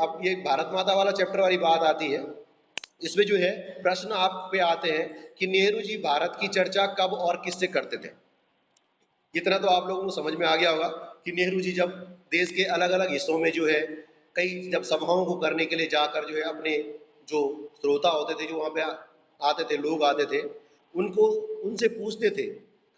अब ये भारत माता वाला चैप्टर वाली बात आती है, इसमें जो है प्रश्न आप पे आते हैं कि नेहरू जी भारत की चर्चा कब और किससे करते थे। इतना तो आप लोगों को समझ में आ गया होगा कि नेहरू जी जब देश के अलग अलग हिस्सों में जो है कई जब सभाओं को करने के लिए जाकर जो है अपने जो श्रोता होते थे, जो वहाँ पे आते थे, लोग आते थे, उनको उनसे पूछते थे,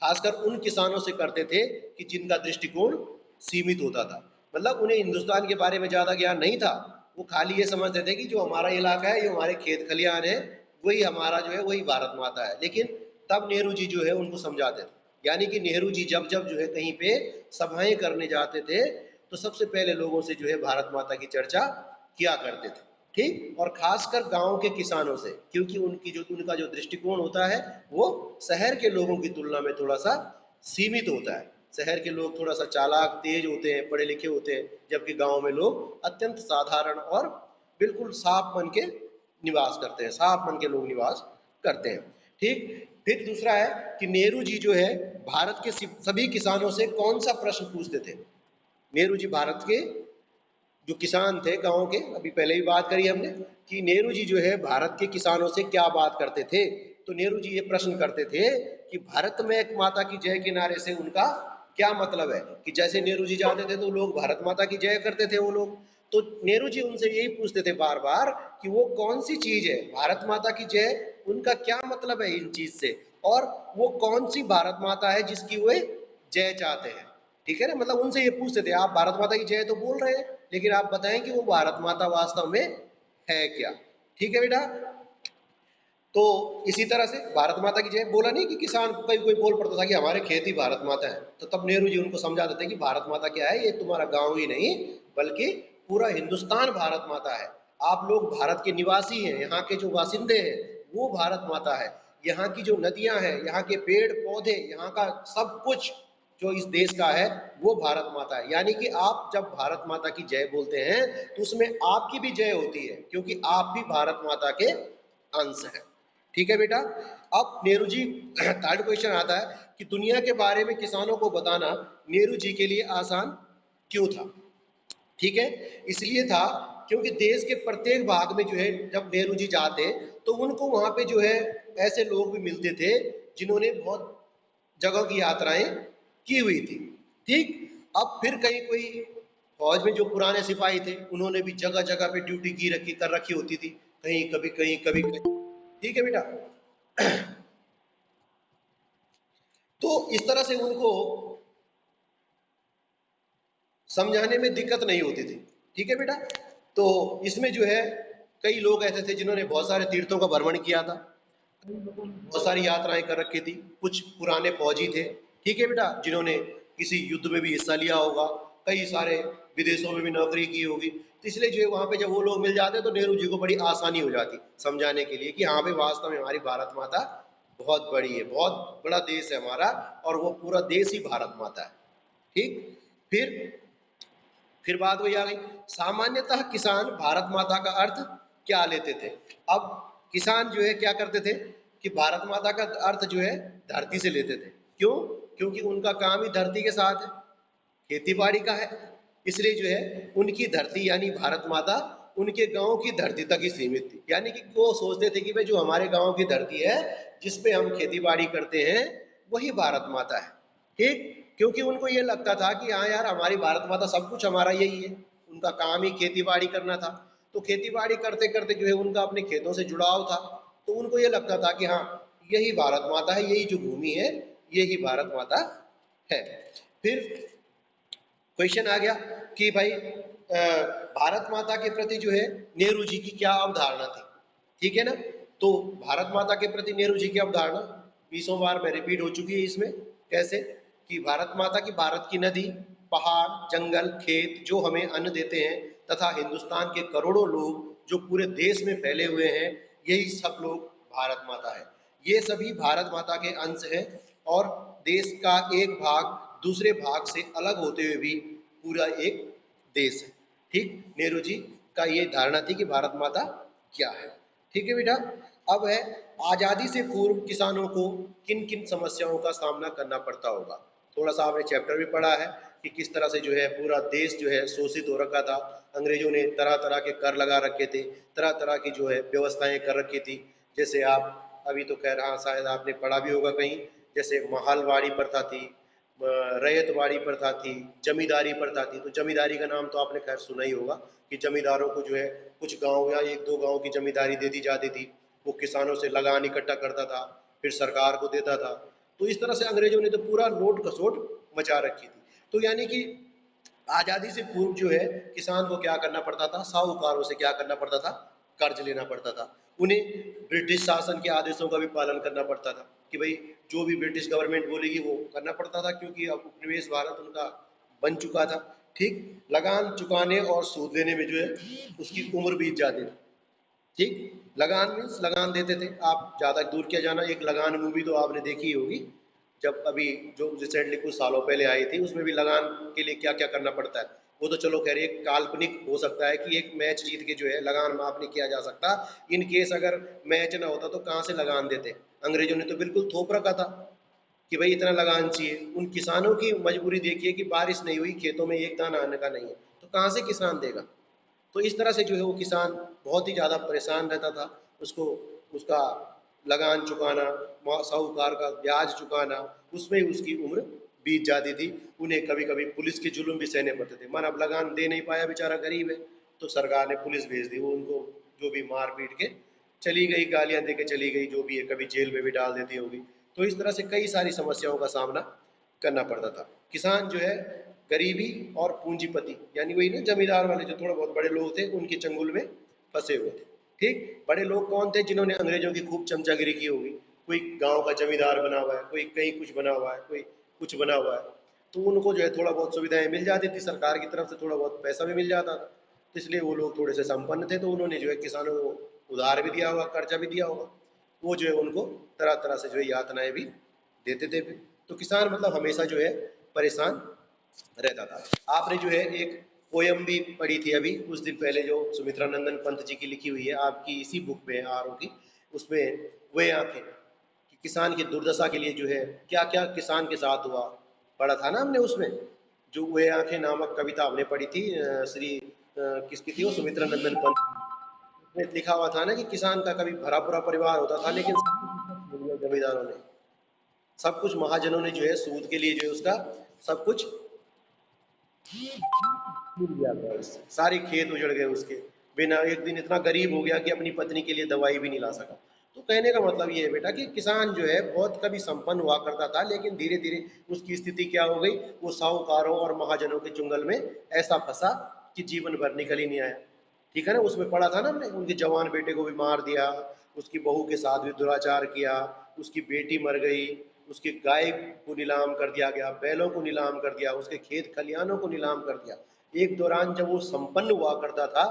खासकर उन किसानों से करते थे कि जिनका दृष्टिकोण सीमित होता था। मतलब उन्हें हिंदुस्तान के बारे में ज़्यादा ज्ञान नहीं था, वो खाली ये समझते थे कि जो हमारा इलाका है, जो हमारे खेत खलिहान है, वही हमारा जो है वही भारत माता है। लेकिन तब नेहरू जी जो है उनको समझाते थे, यानी कि नेहरू जी जब जब जो है कहीं पे सभाएं करने जाते थे तो सबसे पहले लोगों से जो है भारत माता की चर्चा किया करते थे। ठीक, और खासकर गांव के किसानों से, क्योंकि उनका जो दृष्टिकोण होता है वो शहर के लोगों की तुलना में थोड़ा सा सीमित होता है। शहर के लोग थोड़ा सा चालाक तेज होते हैं, पढ़े लिखे होते हैं, जबकि गांव में लोग अत्यंत साधारण और बिल्कुल साफ मन के निवास करते हैं, साफ मन के लोग निवास करते हैं। ठीक, फिर दूसरा है कि नेहरू जी जो है भारत के सभी किसानों से कौन सा प्रश्न पूछते थे। नेहरू जी भारत के जो किसान थे गांव के, अभी पहले ही बात करी हमने कि नेहरू जी जो है भारत के किसानों से क्या बात करते थे। तो नेहरू जी ये प्रश्न करते थे कि भारत में एक माता की जय के नारे से उनका क्या मतलब है। कि जैसे नेहरू जी जाते थे तो लोग भारत माता की जय करते थे वो लोग, तो नेहरू जी उनसे यही पूछते थे बार बार कि वो कौन सी चीज है भारत माता की जय, उनका क्या मतलब है इन चीज से, और वो कौन सी भारत माता है जिसकी वे जय चाहते हैं। ठीक है ना, मतलब उनसे ये पूछते थे आप भारत माता की जय तो बोल रहे हैं, लेकिन आप बताएं कि वो भारत माता वास्तव में है क्या। ठीक है बेटा, तो इसी तरह से भारत माता की जय बोला नहीं कि किसान कोई कोई बोल पड़ता था कि हमारे खेत ही भारत माता है, तो तब नेहरू जी उनको समझा देते कि भारत माता क्या है, ये तुम्हारा गांव ही नहीं बल्कि पूरा हिंदुस्तान भारत माता है। आप लोग भारत के निवासी हैं, यहाँ के जो वासिंदे हैं वो भारत माता है। यहाँ की जो नदियां हैं, यहाँ के पेड़ पौधे, यहाँ का सब कुछ जो इस देश का है वो भारत माता है। यानी कि आप जब भारत माता की जय बोलते हैं तो उसमें आपकी भी जय होती है, क्योंकि आप भी भारत माता के अंश हैं। ठीक है बेटा, अब नेहरू जी थर्ड क्वेश्चन आता है कि दुनिया के बारे में किसानों को बताना नेहरू जी के लिए आसान क्यों था। ठीक है, इसलिए था क्योंकि देश के प्रत्येक भाग में जो है जब नेहरू जी जाते तो उनको वहां पे जो है ऐसे लोग भी मिलते थे जिन्होंने बहुत जगह की यात्राएं की हुई थी। ठीक, अब फिर कहीं कोई फौज में जो पुराने सिपाही थे उन्होंने भी जगह जगह पे ड्यूटी की रखी कर रखी होती थी, कहीं कभी कहीं कभी कहीं। ठीक है बेटा, तो इस तरह से उनको समझाने में दिक्कत नहीं होती थी। ठीक है बेटा, तो इसमें जो है कई लोग ऐसे थे जिन्होंने बहुत सारे तीर्थों का भ्रमण किया था, बहुत सारी यात्राएं कर रखी थी, कुछ पुराने फौजी थे। ठीक है बेटा, जिन्होंने किसी युद्ध में भी हिस्सा लिया होगा, कई सारे विदेशों में भी नौकरी की होगी, तो इसलिए जो है वहां पे जब वो लोग मिल जाते तो नेहरू जी को बड़ी आसानी हो जाती समझाने के लिए कि हाँ भाई वास्तव में हमारी भारत माता बहुत बड़ी है, बहुत बड़ा देश है हमारा, और वो पूरा देश ही भारत माता है। ठीक, फिर बात वही आ गई, सामान्यतः किसान भारत माता का अर्थ क्या लेते थे। अब किसान जो है क्या करते थे कि भारत माता का अर्थ जो है धरती से लेते थे। क्यों? क्योंकि उनका काम ही धरती के साथ है, खेती बाड़ी का है, इसलिए जो है उनकी धरती यानी भारत माता उनके गांव की धरती तक ही सीमित थी। यानी कि वो सोचते थे कि भाई जो हमारे गांव की धरती है जिसपे हम खेती बाड़ी करते हैं वही भारत माता है। ठीक, क्योंकि उनको ये लगता था कि हाँ यार हमारी भारत माता सब कुछ हमारा यही है, उनका काम ही खेती बाड़ी करना था। तो खेती बाड़ी करते करते जो है उनका अपने खेतों से जुड़ाव था, तो उनको ये लगता था कि हाँ यही भारत माता है, यही जो भूमि है यही भारत माता है। फिर क्वेश्चन आ गया कि भाई भारत माता के प्रति जो है नेहरू जी की क्या अवधारणा थी। ठीक है ना, तो भारत माता के प्रति नेहरू जी की अवधारणा 20 बार में रिपीट हो चुकी है इसमें। कैसे कि भारत माता की, भारत की नदी, पहाड़, जंगल, खेत जो हमें अन्न देते हैं, तथा हिंदुस्तान के करोड़ों लोग जो पूरे देश में फैले हुए हैं, यही सब लोग भारत माता है। ये सभी भारत माता के अंश हैं, और देश का एक भाग दूसरे भाग से अलग होते हुए भी पूरा एक देश है। ठीक, नेहरू जी का ये धारणा थी कि भारत माता क्या है। ठीक है बेटा, अब है आजादी से पूर्व किसानों को किन किन समस्याओं का सामना करना पड़ता होगा। थोड़ा सा आपने चैप्टर भी पढ़ा है कि किस तरह से जो है पूरा देश जो है शोषित हो रखा था, अंग्रेजों ने तरह तरह के कर लगा रखे थे, तरह तरह की जो है व्यवस्थाएं कर रखी थी। जैसे आप अभी तो कह रहा, शायद आपने पढ़ा भी होगा कहीं, जैसे महलवाड़ी प्रथा थी, रैयतवाड़ी प्रथा थी, जमींदारी प्रथा थी। तो जमींदारी का नाम तो आपने खैर सुना ही होगा कि जमींदारों को जो है कुछ गांव या एक दो गांव की जमींदारी दे दी जाती थी, वो किसानों से लगान इकट्ठा करता था, फिर सरकार को देता था। तो इस तरह से अंग्रेजों ने तो पूरा नोट कसोट मचा रखी थी। तो यानी कि आजादी से पूर्व जो है किसान को क्या करना पड़ता था, साहूकारों से क्या करना पड़ता था, कर्ज लेना पड़ता था। उन्हें ब्रिटिश शासन के आदेशों का भी पालन करना पड़ता था कि भाई जो भी ब्रिटिश गवर्नमेंट बोलेगी वो करना पड़ता था, क्योंकि अब उपनिवेश भारत उनका बन चुका था। ठीक, लगान चुकाने और सूद लेने में जो है उसकी उम्र बीत जाती थी। ठीक, लगान मीन्स लगान देते थे। आप ज़्यादा दूर क्या जाना, एक लगान मूवी तो आपने देखी ही होगी, जब अभी जो रिसेंटली कुछ सालों पहले आई थी, उसमें भी लगान के लिए क्या क्या करना पड़ता है। वो तो चलो खैर एक काल्पनिक हो सकता है कि एक मैच जीत के जो है लगान माफ नहीं किया जा सकता। इन केस अगर मैच ना होता तो कहाँ से लगान देते। अंग्रेजों ने तो बिल्कुल थोप रखा था कि भाई इतना लगान चाहिए। उन किसानों की मजबूरी देखिए कि बारिश नहीं हुई, खेतों में एक दाना आने का नहीं है, तो कहाँ से किसान देगा। तो इस तरह से जो है वो किसान बहुत ही ज़्यादा परेशान रहता था। उसको उसका लगान चुकाना, साहूकार का ब्याज चुकाना, उसमें ही उसकी उम्र बीत जाती थी। उन्हें कभी कभी पुलिस के जुल्म भी सहने पड़ते थे। मन अब लगान दे नहीं पाया, बेचारा गरीब है, तो सरकार ने पुलिस भेज दी, वो उनको जो भी मार पीट के चली गई, गालियां दे के चली गई, जो भी है, कभी जेल में भी डाल देती होगी। तो इस तरह से कई सारी समस्याओं का सामना करना पड़ता था। किसान जो है गरीबी और पूंजीपति, यानी वही ना जमींदार वाले जो थोड़े बहुत बड़े लोग थे, उनके चंगुल में फंसे हुए थे। ठीक, बड़े लोग कौन थे जिन्होंने अंग्रेजों की खूब चमचागिरी की होगी। कोई गांव का जमींदार बना हुआ है, कोई कहीं कुछ बना हुआ है, कोई कुछ बना हुआ है, तो उनको जो है थोड़ा बहुत सुविधाएं मिल जाती थी, सरकार की तरफ से थोड़ा बहुत पैसा भी मिल जाता था। तो इसलिए वो लोग थोड़े से संपन्न थे, तो उन्होंने जो है किसानों को उधार भी दिया होगा, कर्जा भी दिया होगा। वो जो है उनको तरह तरह से जो है यातनाएं भी देते थे। तो किसान मतलब हमेशा जो है परेशान रहता था। आपने जो है एक पोयम भी पढ़ी थी अभी कुछ दिन पहले, जो सुमित्रा नंदन पंत जी की लिखी हुई है, आपकी इसी बुक में आर की, उसमें वे आंखें, कि किसान की दुर्दशा के लिए जो है क्या क्या किसान के साथ हुआ, पढ़ा था ना हमने उसमें। जो वे आंखें नामक कविता हमने पढ़ी थी, किसकी थी वो, सुमित्रा नंदन पंत में लिखा हुआ था ना कि किसान का कभी भरा पूरा परिवार होता था, लेकिन सब कुछ छीन लिया जमींदारों ने, सब कुछ महाजनों ने जो है सूद के लिए जो है उसका सब कुछ छीन लिया गया उससे, सारे खेत उजड़ गए उसके। बिना, एक दिन इतना गरीब हो गया कि अपनी पत्नी के लिए दवाई भी नहीं ला सका। तो कहने का मतलब ये है बेटा कि किसान जो है बहुत कभी संपन्न हुआ करता था, लेकिन धीरे धीरे उसकी स्थिति क्या हो गई, वो साहूकारों और महाजनों के चुंगल में ऐसा फंसा कि जीवन भर निकल ही नहीं आया। ठीक है ना, उसमें पढ़ा था ना हमने, उनके जवान बेटे को भी मार दिया, उसकी बहू के साथ भी दुराचार किया, उसकी बेटी मर गई, उसकी गाय को नीलाम कर दिया गया, बैलों को नीलाम कर दिया, उसके खेत खलिहानों को नीलाम कर दिया। एक दौरान जब वो संपन्न हुआ करता था,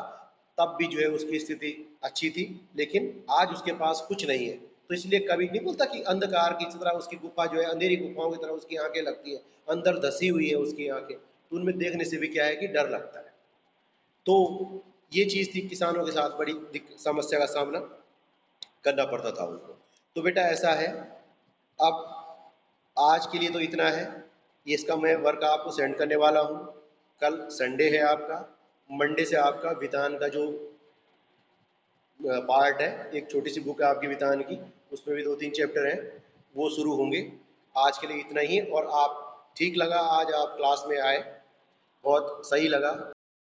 तब भी जो है उसकी स्थिति अच्छी थी, लेकिन आज उसके पास कुछ नहीं है। तो इसलिए कभी नहीं बोलता कि अंधकार की तरह उसकी गुफा जो है, अंधेरी गुफाओं की तरह उसकी आंखें लगती है, अंदर धसी हुई है उसकी आंखें, तो उनमें देखने से भी क्या है कि डर लगता है। तो ये चीज थी, किसानों के साथ बड़ी समस्या का सामना करना पड़ता था उनको। तो बेटा ऐसा है, अब आज के लिए तो इतना है। ये इसका मैं वर्क आपको सेंड करने वाला हूँ। कल संडे है आपका, मंडे से आपका विधान का जो पार्ट है, एक छोटी सी बुक है आपकी विधान की, उसमें भी 2-3 चैप्टर हैं, वो शुरू होंगे। आज के लिए इतना ही। और आप, ठीक लगा आज आप क्लास में आए, बहुत सही लगा।